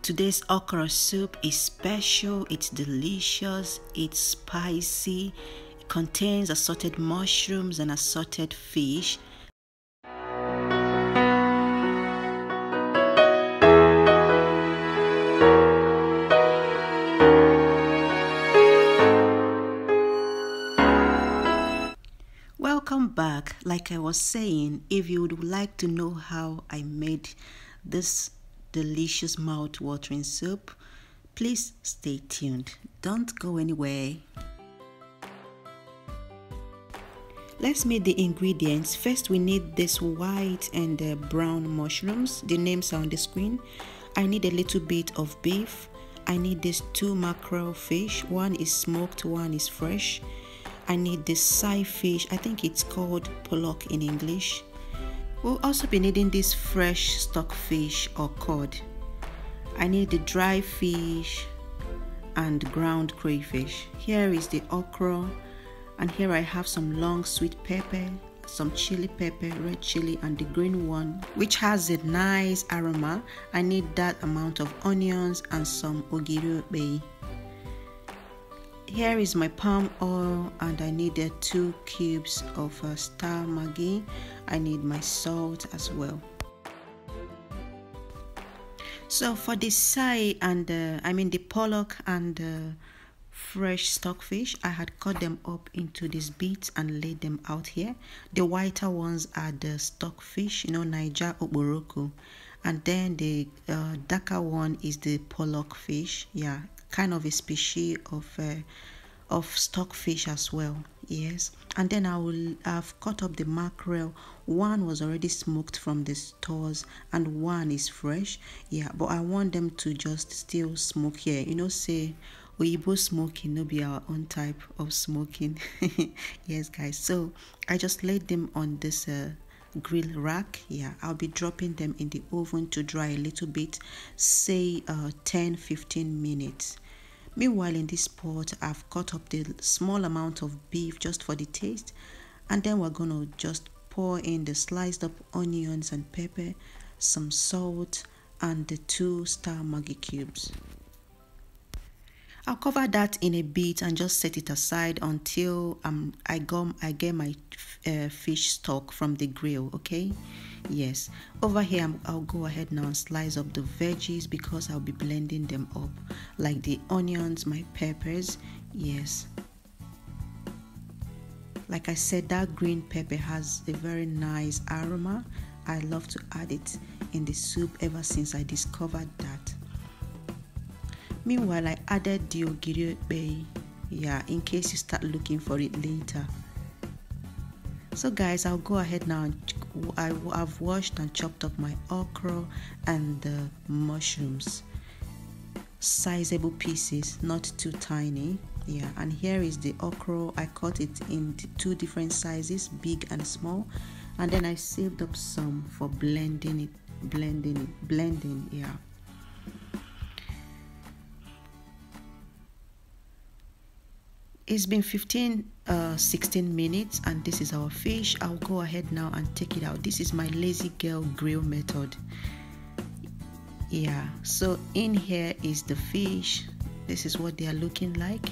Today's okra soup is special, it's delicious, it's spicy, it contains assorted mushrooms and assorted fish. Welcome back. Like I was saying, if you would like to know how I made this delicious mouth-watering soup, please stay tuned. Don't go anywhere. Let's meet the ingredients. First, we need this white and brown mushrooms. The names are on the screen. I need a little bit of beef. I need these 2 mackerel fish. One is smoked, one is fresh. I need this side fish. I think it's called pollock in English. We'll also be needing this fresh stock fish or cod. I need the dry fish and ground crayfish. Here is the okra, and here I have some long sweet pepper, some chili pepper, red chili, and the green one, which has a nice aroma. I need that amount of onions and some OKRO SOUP. Here is my palm oil, and I needed 2 cubes of star Maggi. I need my salt as well. So for the side and the pollock and fresh stockfish, I had cut them up into these bits and laid them out here. The whiter ones are the stockfish, Niger Okporoko, and then the darker one is the pollock fish. Yeah, kind of a species of stockfish as well. Yes, and then I've cut up the mackerel. One was already smoked from the stores and one is fresh. Yeah, but I want them to just still smoke here. Say Oyibo smoking, no be our own type of smoking. Yes, guys. So I just laid them on this grill rack. Yeah, I'll be dropping them in the oven to dry a little bit, say 10-15 minutes. Meanwhile, in this pot, I've cut up the small amount of beef just for the taste, and then we're gonna just pour in the sliced up onions and pepper, some salt, and the 2 star Maggi cubes. I'll cover that in a bit and just set it aside until I get my fish stock from the grill. Okay, yes. Over here, I'll go ahead now and slice up the veggies because I'll be blending them up, like the onions, my peppers. Yes, like I said, that green pepper has a very nice aroma. I love to add it in the soup ever since I discovered that. Meanwhile, I added the OKRO SOUP, yeah, in case you start looking for it later. So guys, I'll go ahead now and I've washed and chopped up my okra and the mushrooms. Sizable pieces, not too tiny. Yeah, and here is the okra. I cut it in 2 different sizes, big and small, and then I saved up some for blending. Yeah. It's been 16 minutes and this is our fish. I'll go ahead now and take it out. This is my lazy girl grill method. Yeah, so in here is the fish. This is what they are looking like.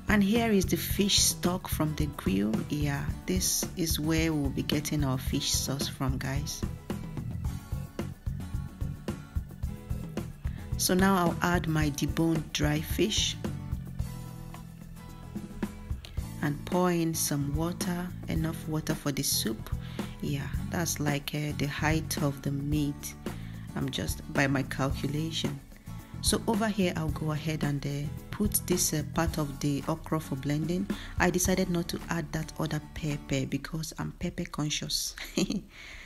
And here is the fish stock from the grill. Yeah, this is where we'll be getting our fish sauce from, guys. So now I'll add my deboned dry fish and pour in some water, enough water for the soup. Yeah, that's like the height of the meat. I'm just by my calculation. So over here, I'll go ahead and put this part of the okra for blending. I decided not to add that other pepper because I'm pepper conscious.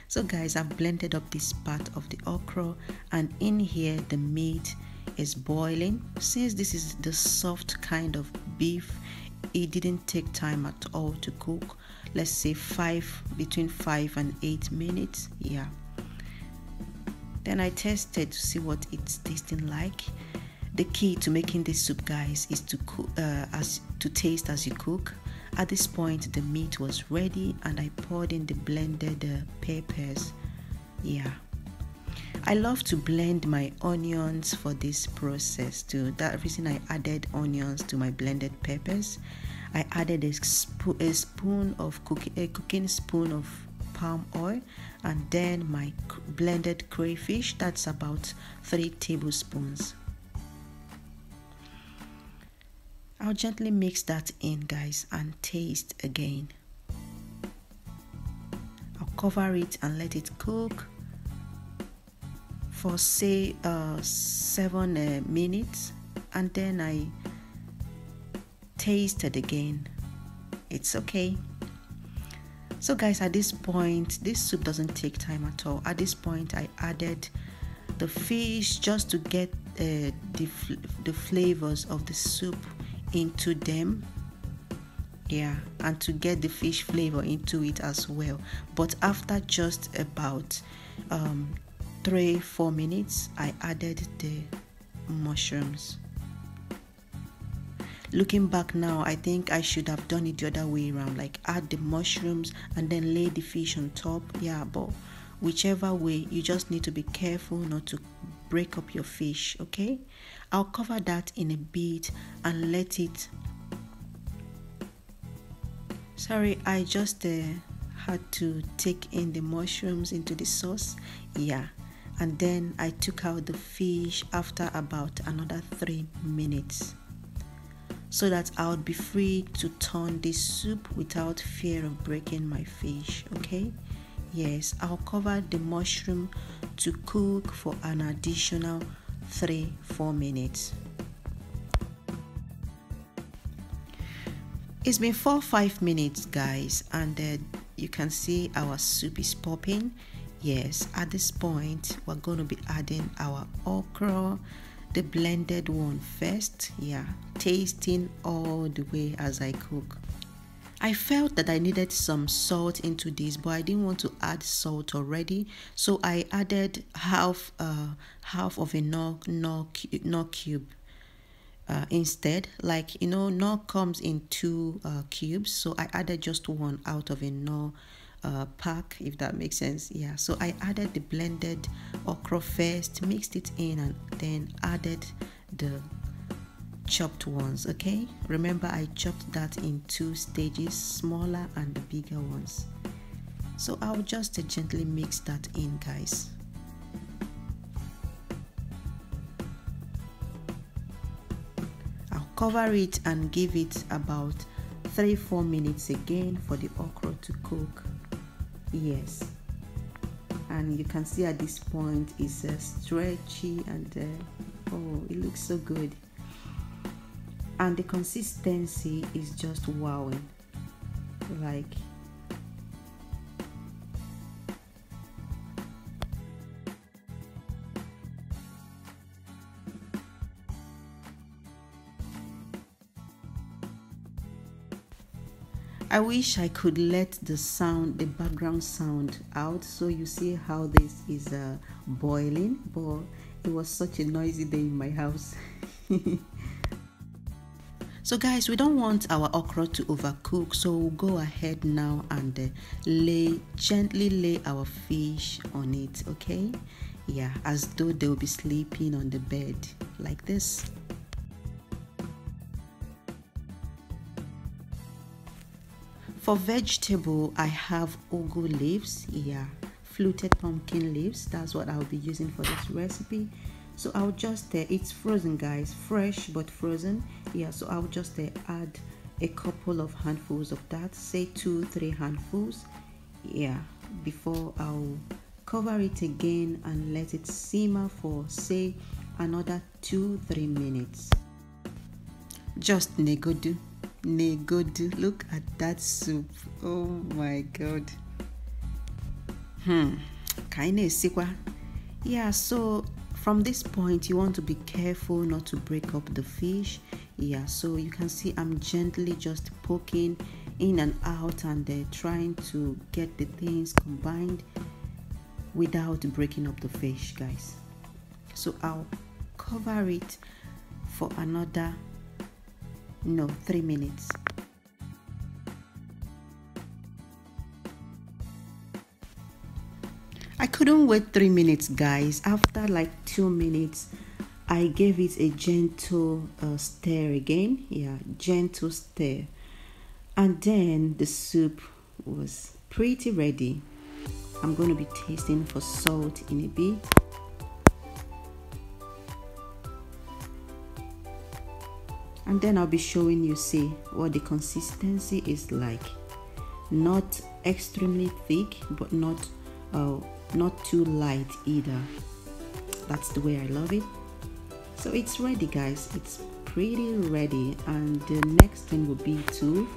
So guys, I've blended up this part of the okra, and in here the meat is boiling. Since this is the soft kind of beef, it didn't take time at all to cook. Let's say between 5 and 8 minutes. Yeah. Then I tested to see what it's tasting like. The key to making this soup, guys, is to cook, to taste as you cook. At this point, the meat was ready and I poured in the blended peppers. Yeah, I love to blend my onions for this process too. That reason I added onions to my blended peppers. I added a cooking spoon of palm oil, and then my blended crayfish. That's about 3 tablespoons. I'll gently mix that in, guys, and taste again. I'll cover it and let it cook for say 7 minutes, and then I taste it again. It's okay. So guys, at this point, this soup doesn't take time at all. At this point, I added the fish just to get the flavors of the soup into them. Yeah, and to get the fish flavor into it as well. But after just about 3-4 minutes, I added the mushrooms. Looking back now, I think I should have done it the other way around, like add the mushrooms and then lay the fish on top. Yeah, but whichever way, you just need to be careful not to break up your fish, okay? I'll cover that in a bit and let it... Sorry, I just had to take in the mushrooms into the sauce. Yeah, and then I took out the fish after about another 3 minutes, so that I would be free to turn this soup without fear of breaking my fish, okay? Yes, I'll cover the mushroom to cook for an additional 3-4 minutes. It's been 4-5 minutes, guys, and you can see our soup is popping. Yes, at this point, we're going to be adding our okra, the blended one first. Yeah, tasting all the way as I cook. I felt that I needed some salt into this, but I didn't want to add salt already, so I added half of a knorr cube instead. Like, you know, knorr comes in 2 cubes, so I added just 1 out of a knorr pack, if that makes sense. Yeah, so I added the blended okra first, mixed it in, and then added the chopped ones. Okay, remember I chopped that in 2 stages, smaller and the bigger ones. So I'll just gently mix that in, guys. I'll cover it and give it about 3-4 minutes again for the okra to cook. Yes, and you can see at this point it's stretchy and oh, it looks so good, and the consistency is just wowing. Like, I wish I could let the background sound out, so you see how this is boiling, but it was such a noisy day in my house. So guys, we don't want our okra to overcook, so we'll go ahead now and gently lay our fish on it, okay? Yeah, as though they'll be sleeping on the bed like this. For vegetable, I have ugu leaves. Yeah, fluted pumpkin leaves. That's what I'll be using for this recipe. So I'll just it's frozen, guys, fresh but frozen. Yeah, so I'll just add a couple of handfuls of that, say 2-3 handfuls. Yeah, before I'll cover it again and let it simmer for say another 2-3 minutes. Just negodu. Look at that soup. Oh my god. Yeah, so from this point you want to be careful not to break up the fish. Yeah, so you can see I'm gently just poking in and out and trying to get the things combined without breaking up the fish, guys. So I'll cover it for another 3 minutes. couldn't wait 3 minutes, guys. After like 2 minutes, I gave it a gentle stir again. Yeah, gentle stir. And then the soup was pretty ready. I'm going to be tasting for salt in a bit. And then I'll be showing you, see what the consistency is like. Not extremely thick, but not too light either. That's the way I love it. So it's ready, guys. It's pretty ready. And the next thing will be to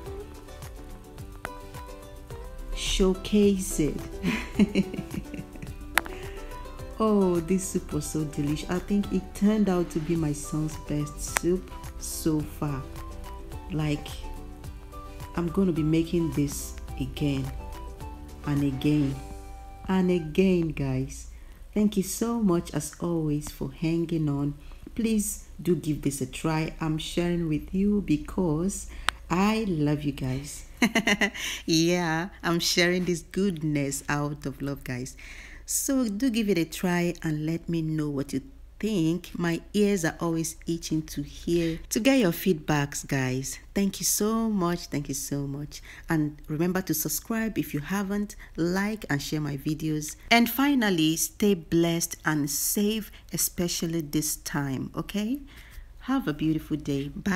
showcase it. Oh, this soup was so delicious. I think it turned out to be my son's best soup so far. Like, I'm going to be making this again and again and again, guys. Thank you so much as always for hanging on. Please do give this a try. I'm sharing with you because I love you guys. Yeah, I'm sharing this goodness out of love, guys. So do give it a try and let me know what you think. My ears are always itching to get your feedbacks, guys. Thank you so much. Thank you so much. And remember to subscribe if you haven't, like and share my videos. And finally, stay blessed and safe, especially this time, okay? Have a beautiful day. Bye.